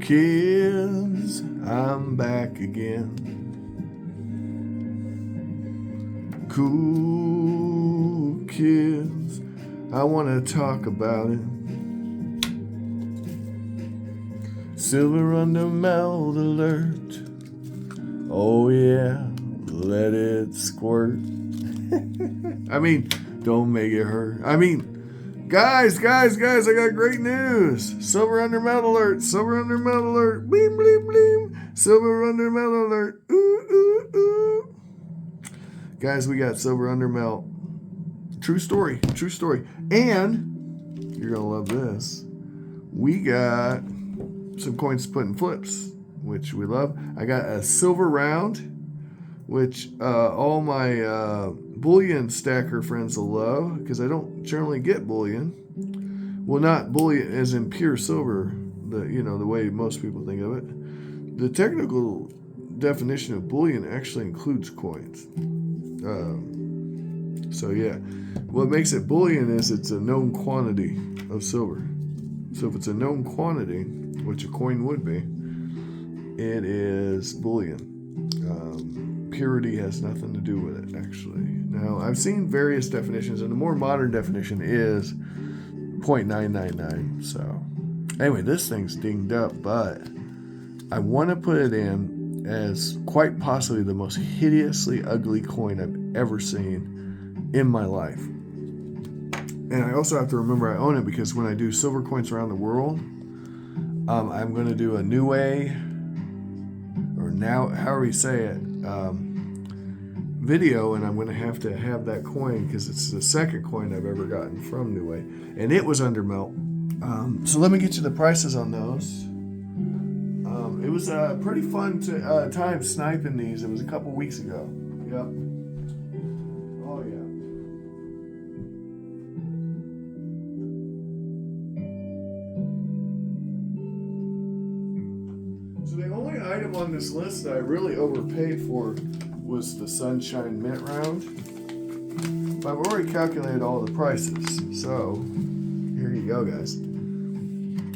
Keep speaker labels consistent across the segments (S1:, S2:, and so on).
S1: kids, I'm back again. Cool kids, I want to talk about it. Silver undermelt alert. Oh yeah, let it squirt. I mean, don't make it hurt. I mean, guys, I got great news. Silver undermelt alert. Silver undermelt alert. Bleem, bleem, bleem. Silver undermelt alert. Ooh, ooh, ooh. Guys, we got silver undermelt. True story. And you're going to love this. We got some coins to put in flips, which we love. I got a silver round, which all my bullion stacker friends will love, because I don't generally get bullion. Well, not bullion as in pure silver, the way most people think of it. The technical definition of bullion actually includes coins. So yeah, what makes it bullion is it's a known quantity of silver. So if it's a known quantity, which a coin would be, it is bullion. Purity has nothing to do with it, actually. Now, I've seen various definitions, and the more modern definition is 0.999. So, anyway, this thing's dinged up, but I want to put it in as quite possibly the most hideously ugly coin I've ever seen in my life. And I also have to remember I own it, because when I do silver coins around the world, I'm going to do a Niue, or now, however you say it, video, and I'm going to have that coin, because it's the second coin I've ever gotten from Niue, and it was undermelt. So let me get you the prices on those. It was a pretty fun time sniping these. It was a couple weeks ago. Yep. Oh yeah. So the only item on this list that I really overpaid for was the Sunshine Mint round. But I've already calculated all the prices. So here you go, guys.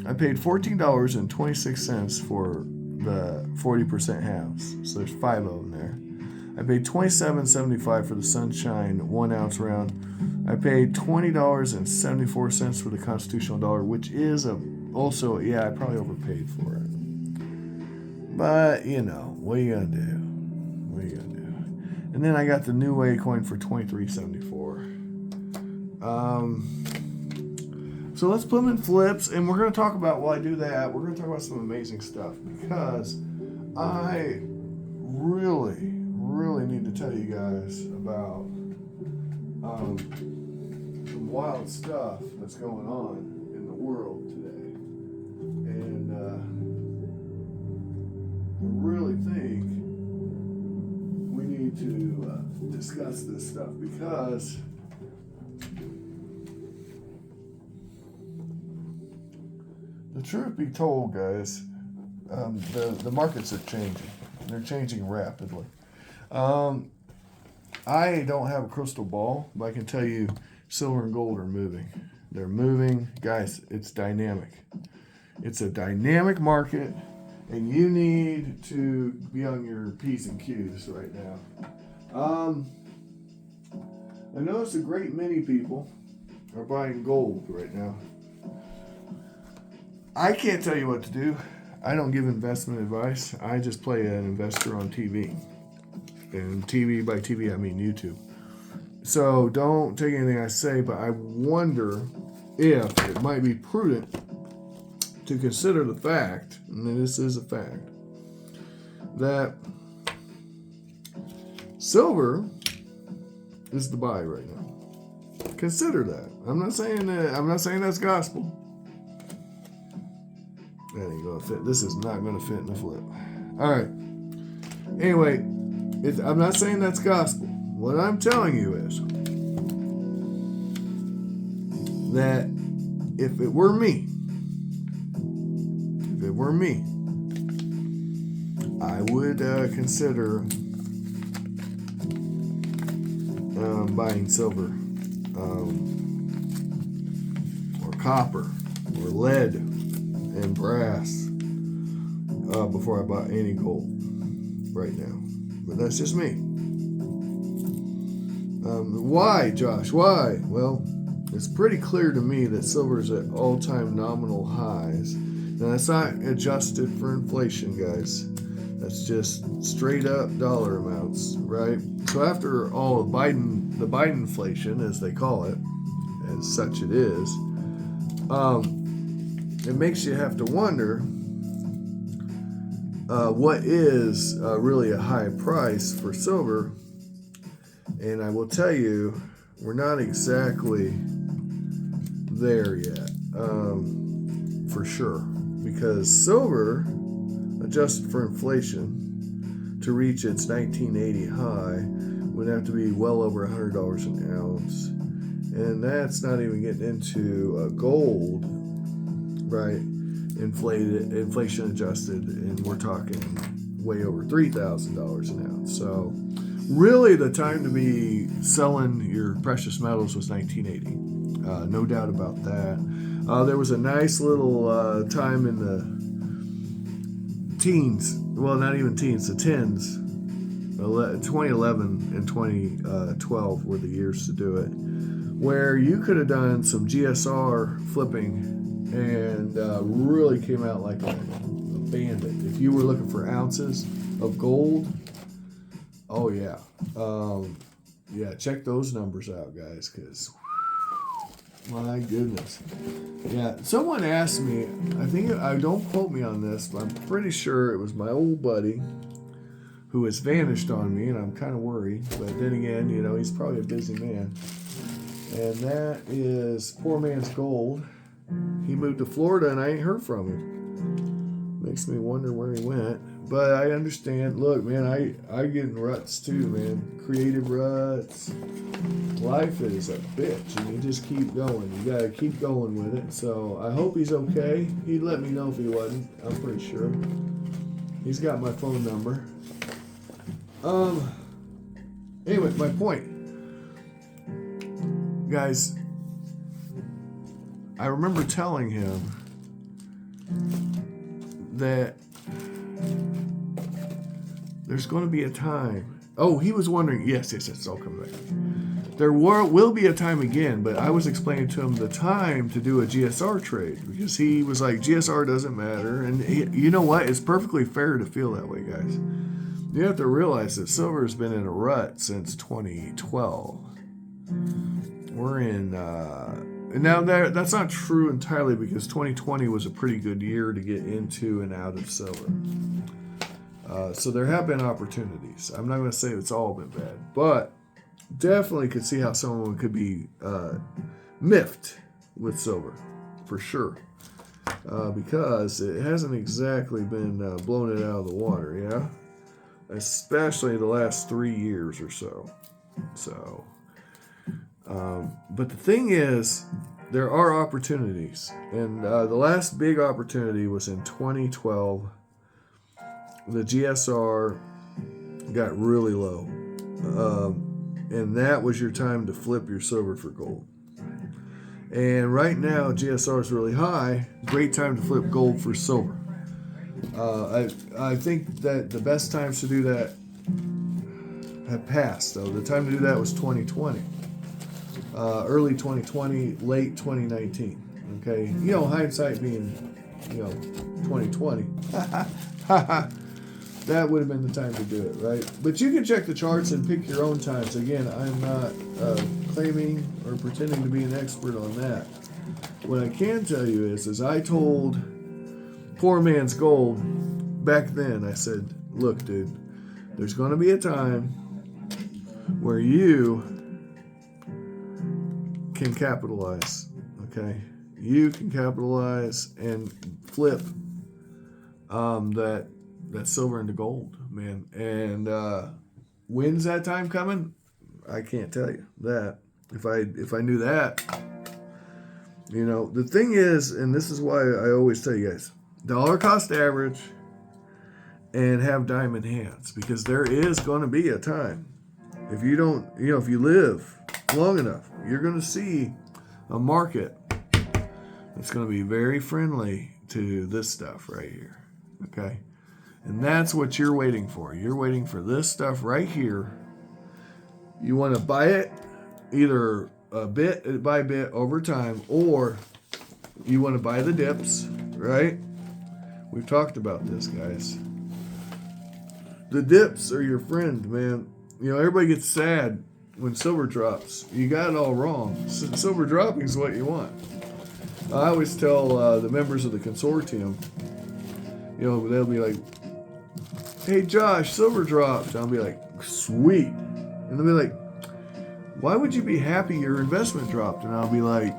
S1: I paid $14.26 for the 40% halves. So there's 5 of them there. I paid $27.75 for the Sunshine 1 ounce round. I paid $20.74 for the Constitutional Dollar, which is I probably overpaid for it. But, what are you going to do? And then I got the Niue coin for $23.74. So let's put them in flips, and we're going to talk about, while I do that, we're going to talk about some amazing stuff, because I really, really need to tell you guys about some wild stuff that's going on in the world today. And I really think we need to discuss this stuff, because the truth be told, guys, the markets are changing. They're changing rapidly. I don't have a crystal ball, but I can tell you silver and gold are moving. They're moving. Guys, it's dynamic. It's a dynamic market, and you need to be on your P's and Q's right now. I noticed a great many people are buying gold right now. I can't tell you what to do. I don't give investment advice. I just play an investor on TV. And TV, by TV, I mean YouTube. So don't take anything I say, but I wonder if it might be prudent to consider the fact, and this is a fact, that silver is the buy right now. Consider that. I'm not saying that's gospel. That ain't gonna fit. This is not gonna fit in the flip. All right. Anyway, I'm not saying that's gospel. What I'm telling you is that if it were me, I would consider buying silver, or copper, or lead, and brass, before I bought any gold right now. But that's just me. Why, Josh? Why? Well, it's pretty clear to me that silver is at all-time nominal highs. Now, that's not adjusted for inflation, guys. That's just straight up dollar amounts, right? So after all of the Biden inflation, as they call it, as such it is, it makes you have to wonder what is really a high price for silver. And I will tell you, we're not exactly there yet, for sure, because silver, adjusted for inflation, to reach its 1980 high would have to be well over $100 an ounce, and that's not even getting into gold, right? Inflation adjusted, and we're talking way over $3,000 an ounce. So really the time to be selling your precious metals was 1980. No doubt about that. There was a nice little time in the teens, well, not even teens, the tens. 2011 and 2012 were the years to do it, where you could have done some GSR flipping and really came out like a bandit. If you were looking for ounces of gold, oh yeah. Yeah, check those numbers out, guys, because my goodness. Yeah, someone asked me, don't quote me on this, but I'm pretty sure it was my old buddy who has vanished on me, and I'm kind of worried. But then again, he's probably a busy man. And that is Poor Man's Gold. He moved to Florida, and I ain't heard from him. Makes me wonder where he went. But I understand. Look, man, I get in ruts too, man. Creative ruts. Life is a bitch, and you just keep going. You gotta keep going with it. So I hope he's okay. He'd let me know if he wasn't. I'm pretty sure. He's got my phone number. Anyway, my point, guys. I remember telling him that there's going to be a time. Oh, he was wondering. Yes, I'll come back. There will be a time again, but I was explaining to him the time to do a GSR trade, because he was like, GSR doesn't matter. And you know what? It's perfectly fair to feel that way, guys. You have to realize that silver has been in a rut since 2012. We're in... Now, that's not true entirely, because 2020 was a pretty good year to get into and out of silver. So there have been opportunities. I'm not going to say it's all been bad, but definitely could see how someone could be miffed with silver, for sure. Because it hasn't exactly been blowing it out of the water, yeah? Especially the last 3 years or so. But the thing is, there are opportunities. And the last big opportunity was in 2012. The GSR got really low. And that was your time to flip your silver for gold. And right now, GSR is really high. Great time to flip gold for silver. I think that the best times to do that have passed, though. The time to do that was 2020. Early 2020, late 2019. Okay, hindsight being, 2020. That would have been the time to do it, right? But you can check the charts and pick your own times. Again, I'm not claiming or pretending to be an expert on that. What I can tell you is I told Poor Man's Gold back then, I said, look, dude, there's going to be a time where you can capitalize, okay? You can capitalize and flip that silver into gold, man. And when's that time coming? I can't tell you that. If I knew that, the thing is, and this is why I always tell you guys, dollar cost average and have diamond hands, because there is going to be a time, if you don't, if you live long enough, you're going to see a market that's going to be very friendly to this stuff right here. Okay. And that's what you're waiting for. You're waiting for this stuff right here. You want to buy it either a bit by bit over time, or you want to buy the dips, right? We've talked about this, guys. The dips are your friend, man. You know, everybody gets sad when silver drops. You got it all wrong. Silver dropping is what you want. I always tell the members of the consortium, you know, they'll be like, hey, Josh, silver dropped. I'll be like, sweet. And they'll be like, why would you be happy your investment dropped? And I'll be like,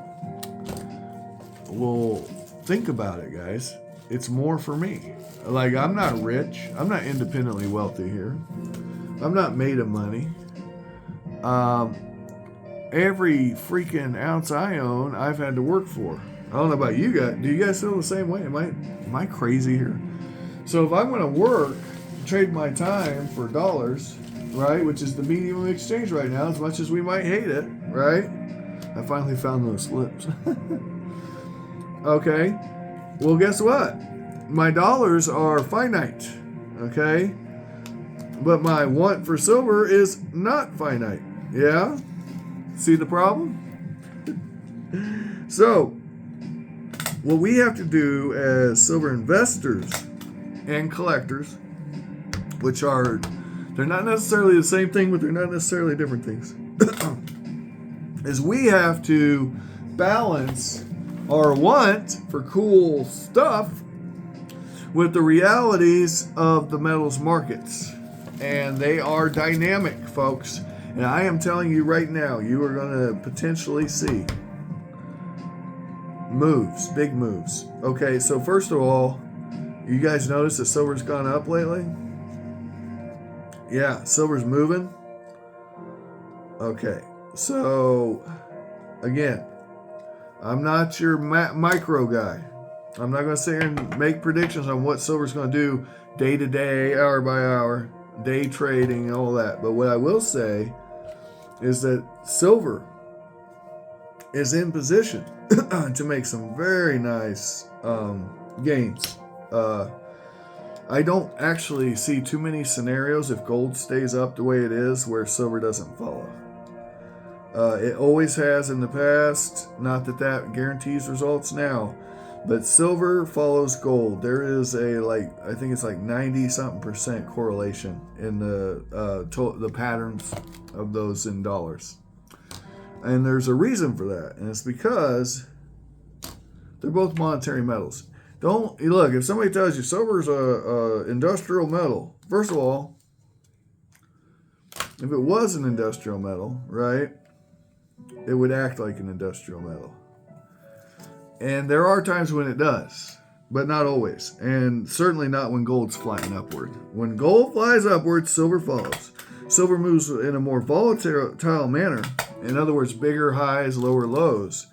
S1: well, think about it, guys. It's more for me. Like, I'm not rich. I'm not independently wealthy here. I'm not made of money. Every freaking ounce I own, I've had to work for. I don't know about you guys. Do you guys feel the same way? Am I crazy here? So if I'm going to work, trade my time for dollars, right, which is the medium of exchange right now, as much as we might hate it, right? I finally found those slips. Okay. Well, guess what? My dollars are finite, okay? But my want for silver is not finite. Yeah? See the problem? So, what we have to do as silver investors and collectors, which are, they're not necessarily the same thing, but they're not necessarily different things, is we have to balance our want for cool stuff with the realities of the metals markets. And they are dynamic, folks. And I am telling you right now, you are going to potentially see moves, big moves. Okay, so first of all, you guys notice that silver's gone up lately? Yeah, silver's moving. Okay, so again, I'm not your micro guy. I'm not going to sit here and make predictions on what silver's going to do day to day, hour by hour, day trading, and all that. But what I will say is that silver is in position to make some very nice gains. I don't actually see too many scenarios if gold stays up the way it is where silver doesn't follow. It always has in the past. Not that that guarantees results now, but silver follows gold. There is I think it's like 90-something% correlation in the patterns of those in dollars. And there's a reason for that, and it's because they're both monetary metals. Don't look, if somebody tells you silver's a industrial metal, first of all, if it was an industrial metal, right, it would act like an industrial metal. And there are times when it does, but not always. And certainly not when gold's flying upward. When gold flies upward, silver follows. Silver moves in a more volatile manner. In other words, bigger highs, lower lows.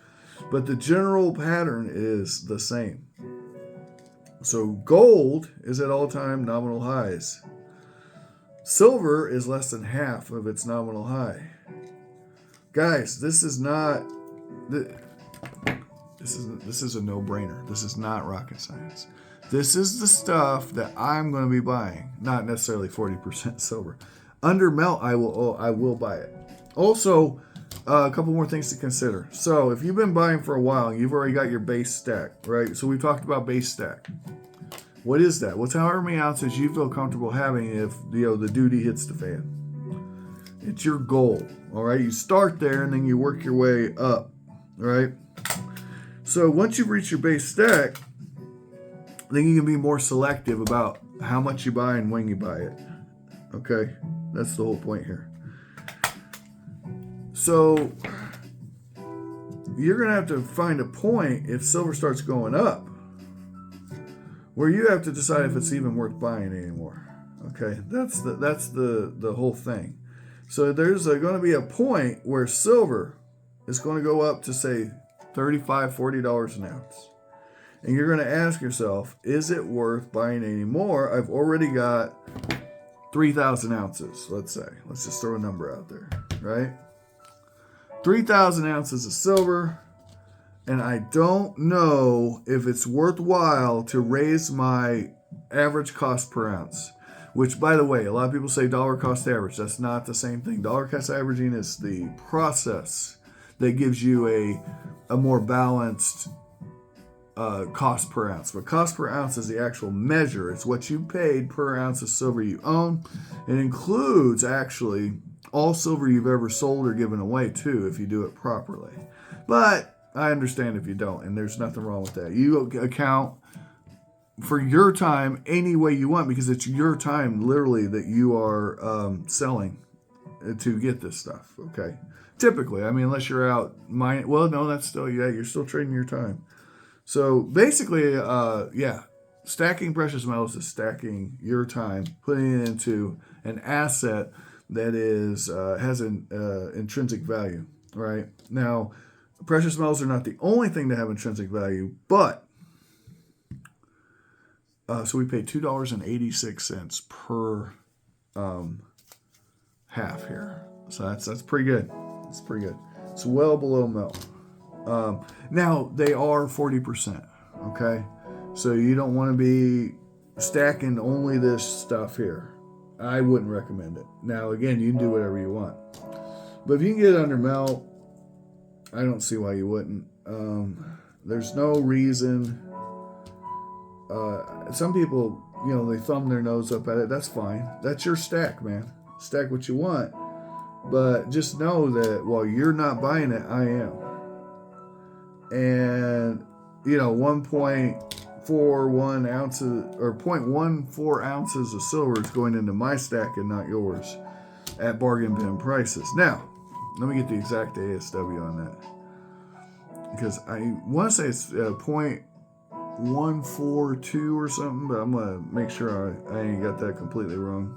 S1: But the general pattern is the same. So gold is at all-time nominal highs. Silver is less than half of its nominal high. Guys, this is not... This is a no-brainer. This is not rocket science. This is the stuff that I'm going to be buying. Not necessarily 40% silver. Under melt, I will buy it. Also, a couple more things to consider. So, if you've been buying for a while, you've already got your base stack, right? So, we've talked about base stack. What is that? What's however many ounces you feel comfortable having if the duty hits the fan. It's your goal, all right? You start there and then you work your way up, all right? So once you've reached your base stack, then you can be more selective about how much you buy and when you buy it. Okay? That's the whole point here. So you're going to have to find a point if silver starts going up where you have to decide if it's even worth buying anymore. Okay? That's the whole thing. So there's going to be a point where silver is going to go up to, say, $35, $40 an ounce. And you're going to ask yourself, is it worth buying any more? I've already got 3,000 ounces, let's say. Let's just throw a number out there, right? 3,000 ounces of silver, and I don't know if it's worthwhile to raise my average cost per ounce. Which, by the way, a lot of people say dollar cost average. That's not the same thing. Dollar cost averaging is the process that gives you a more balanced cost per ounce. But cost per ounce is the actual measure. It's what you paid per ounce of silver you own. It includes, actually, all silver you've ever sold or given away, too, if you do it properly. But I understand if you don't, and there's nothing wrong with that. You account for your time any way you want, because it's your time literally that you are selling to get this stuff. Okay, typically, I mean, unless you're out mining. Well, no, that's still, yeah, you're still trading your time. So basically, yeah, stacking precious metals is stacking your time, putting it into an asset that is has an intrinsic value. Right now, precious metals are not the only thing that have intrinsic value, but so we pay $2.86 per half here. So that's pretty good. That's pretty good. It's well below melt. Now they are 40%. Okay, so you don't want to be stacking only this stuff here. I wouldn't recommend it. Now again, you can do whatever you want, but if you can get it under melt, I don't see why you wouldn't. There's no reason. Some people, you know, they thumb their nose up at it. That's fine. That's your stack, man. Stack what you want. But just know that while you're not buying it, I am. And, you know, 1.41 ounces or 0.14 ounces of silver is going into my stack and not yours at bargain bin prices. Now, let me get the exact ASW on that, because I want to say it's 0.142 or something, but I'm going to make sure I ain't got that completely wrong.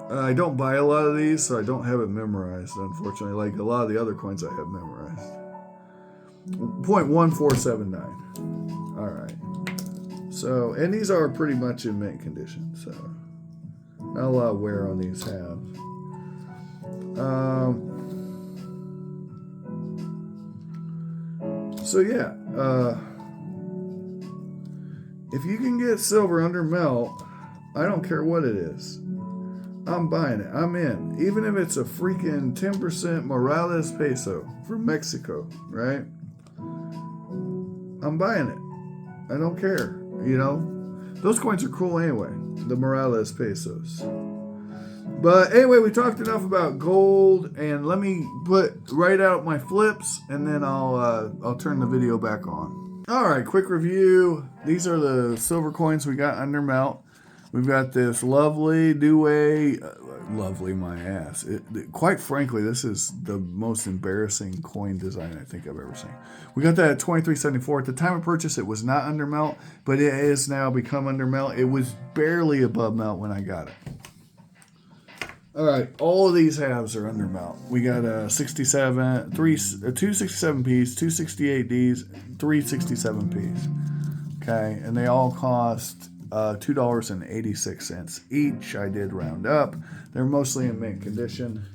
S1: I don't buy a lot of these, so I don't have it memorized, unfortunately, like a lot of the other coins I have memorized. 0.1479. All right. So, and these are pretty much in mint condition, so not a lot of wear on these halves. So yeah, if you can get silver under melt, I don't care what it is. I'm buying it. I'm in. Even if it's a freaking 10% Morales peso from Mexico, right? I'm buying it. I don't care. You know, those coins are cool anyway, the Morales pesos. But anyway, we talked enough about gold, and let me write out my flips, and then I'll turn the video back on. All right, quick review. These are the silver coins we got under melt. We've got this lovely Niue, lovely my ass. Quite frankly, this is the most embarrassing coin design I think I've ever seen. We got that at $23.74. At the time of purchase, it was not under melt, but it has now become under melt. It was barely above melt when I got it. All right, all of these halves are under melt. We got a 67, two 67Ps, two 68Ds, three 67Ps. Okay, and they all cost $2.86 each. I did round up. They're mostly in mint condition.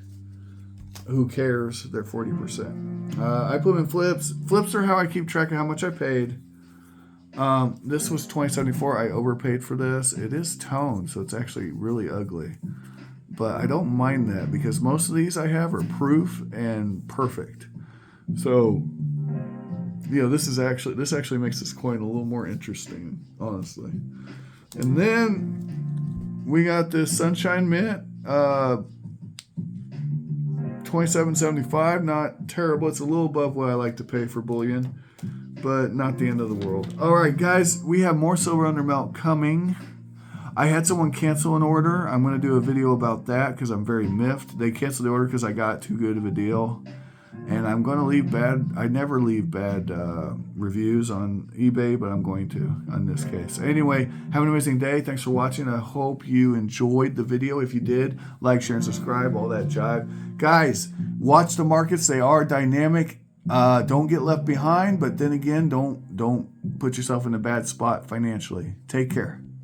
S1: Who cares? They're 40%. I put them in flips. Flips are how I keep track of how much I paid. This was $20.74. I overpaid for this. It is toned, so it's actually really ugly. But I don't mind that, because most of these I have are proof and perfect. So, you know, this actually makes this coin a little more interesting, honestly. And then we got this Sunshine Mint, $27.75. Not terrible. It's a little above what I like to pay for bullion, but not the end of the world. All right, guys, we have more silver under melt coming. I had someone cancel an order. I'm going to do a video about that because I'm very miffed. They canceled the order because I got too good of a deal. And I'm going to leave I never leave bad reviews on eBay, but I'm going to on this case. Anyway, have an amazing day. Thanks for watching. I hope you enjoyed the video. If you did, like, share, and subscribe, all that jive. Guys, watch the markets. They are dynamic. Don't get left behind, but then again, don't put yourself in a bad spot financially. Take care.